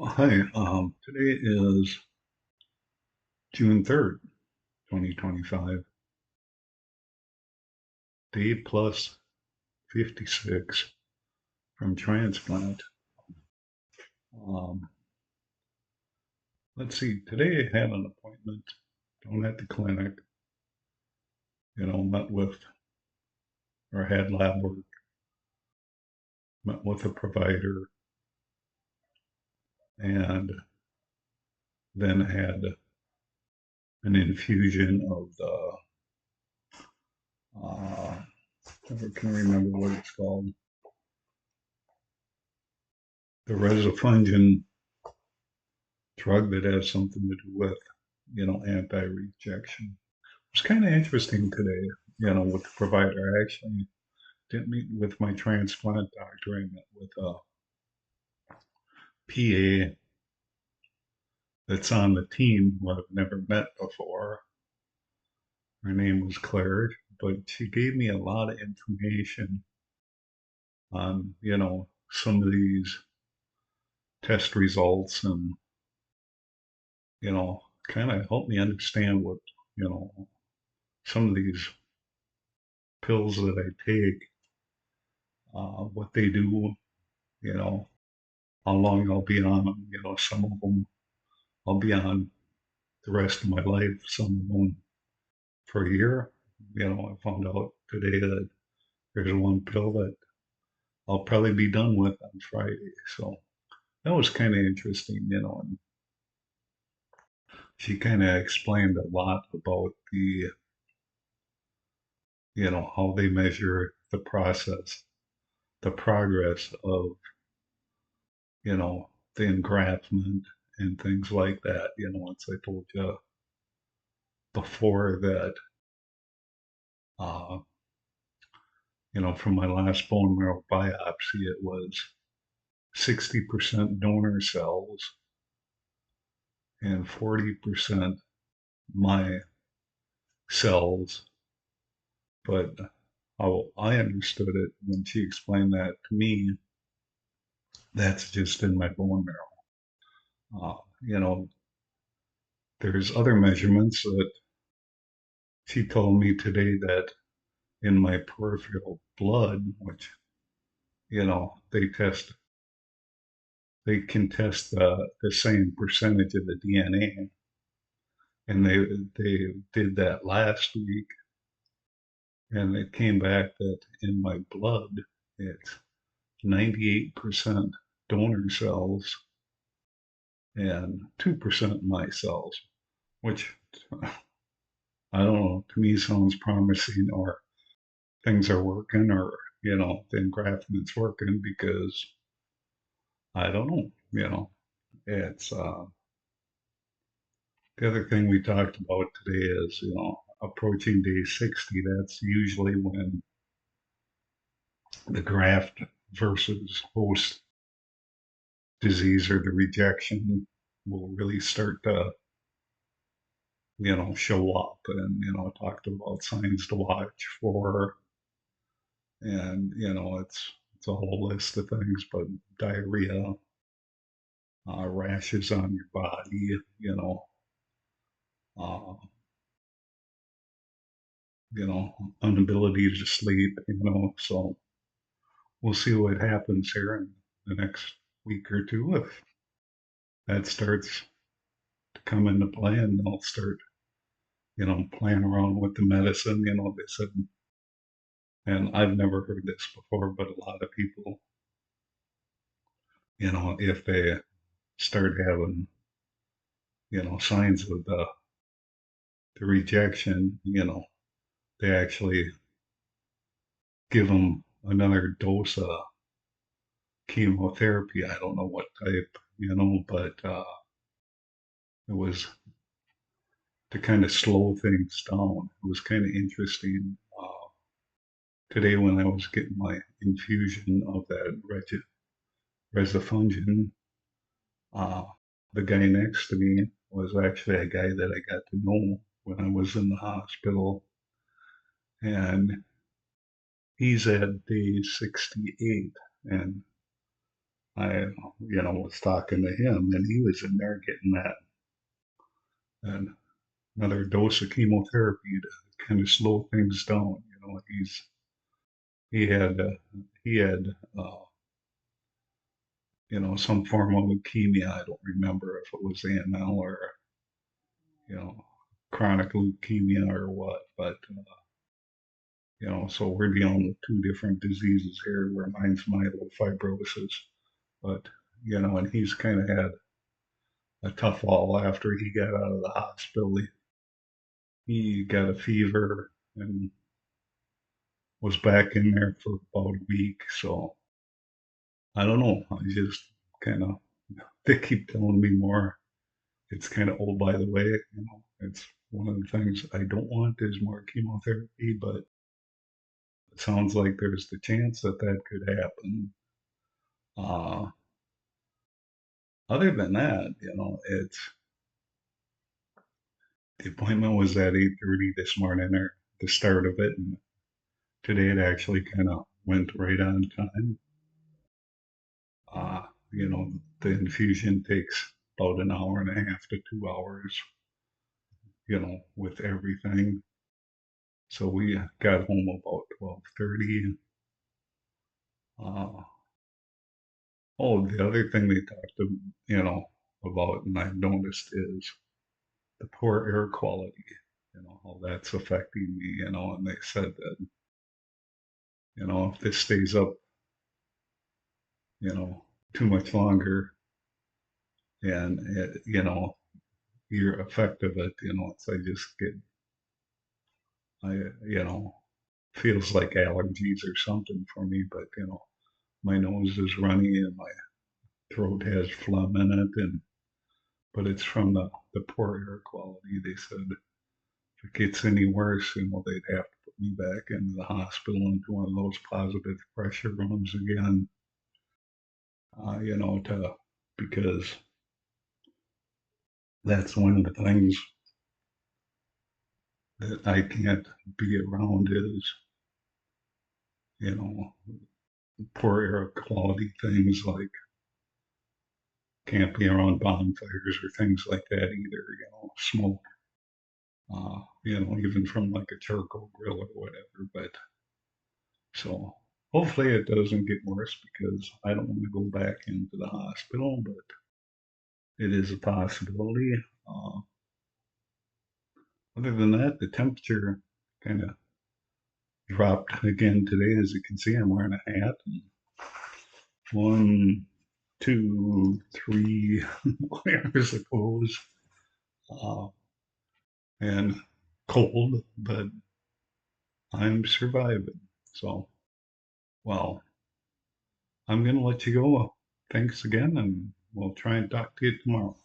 Hi, today is June 3rd, 2025, day plus 56 from transplant. Um, let's see, today I had an appointment down at the clinic, met with or had lab work, met with a provider, and then had an infusion of uh, I can remember what it's called, the resofungin drug that has something to do with, anti-rejection. It's kind of interesting today, with the provider. I actually didn't meet with my transplant doctor. I met with a PA that's on the team who I've never met before. Her name was Claire, but she gave me a lot of information on, some of these test results and, kind of helped me understand what, you know, some of these pills that I take, what they do, you know, how long I'll be on them. Some of them I'll be on the rest of my life, some of them for a year. I found out today that there's one pill that I'll probably be done with on Friday. So that was kind of interesting, and she kind of explained a lot about how they measure the process, the progress of, the engraftment and things like that. Once I told you before that, uh, from my last bone marrow biopsy, it was 60% donor cells and 40% my cells. But how I understood it when she explained that to me, that's just in my bone marrow. There's other measurements that she told me today that in my peripheral blood, which, they can test the same percentage of the DNA. And they did that last week, and it came back that in my blood, it's 98% donor cells and 2% my cells, which I don't know, to me sounds promising, or things are working, or, the engraftment's working, because I don't know, it's the other thing we talked about today is, approaching day 60. That's usually when the graft versus host disease, or the rejection, will really start to, show up. And, talked about signs to watch for. And, it's a whole list of things, but diarrhea, rashes on your body, uh, inability to sleep, so we'll see what happens here in the next week or two. If that starts to come into play, and I'll start, playing around with the medicine. They said, and I've never heard this before, but a lot of people, if they start having, signs of the rejection, they actually give them another dose of chemotherapy. I don't know what type, but it was to kind of slow things down. It was kind of interesting. Today, when I was getting my infusion of that resofungin, uh, the guy next to me was actually a guy that I got to know when I was in the hospital, and he's at day 68, and I, was talking to him, and he was in there getting that and another dose of chemotherapy to kind of slow things down. He had he had uh, some form of leukemia. I don't remember if it was AML or you know chronic leukemia or what, but so we're dealing with two different diseases here. Where mine's myelofibrosis, but and he's kind of had a tough fall after he got out of the hospital. He got a fever and was back in there for about a week. So I don't know. I just kind of, they keep telling me more. It's kind of old by the way. It's one of the things I don't want is more chemotherapy, but it sounds like there's the chance that that could happen. Uh, Other than that, it's the appointment was at 8:30 this morning, or the start of it, and today it actually kind of went right on time. Uh, the infusion takes about an hour and a half to 2 hours, with everything. So we got home about 12:30. Uh, oh, the other thing they talked to, about, and I've noticed is the poor air quality, how that's affecting me, and they said that, if this stays up, you know, too much longer and, your effect of it, it's, I just get, I, you know, feels like allergies or something for me, but, my nose is runny and my throat has phlegm in it, but it's from the poor air quality. They said if it gets any worse, they'd have to put me back into the hospital into one of those positive pressure rooms again, because that's one of the things that I can't be around is, you know, poor air quality things like can't be around bonfires or things like that either, smoke, even from like a charcoal grill or whatever. But so hopefully it doesn't get worse because I don't want to go back into the hospital, but it is a possibility. Uh, Other than that, the temperature kind of dropped again today. As you can see, I'm wearing a hat. And one, two, three layers of clothes, uh, and cold, but I'm surviving. So, well, I'm going to let you go. Thanks again, and we'll try and talk to you tomorrow.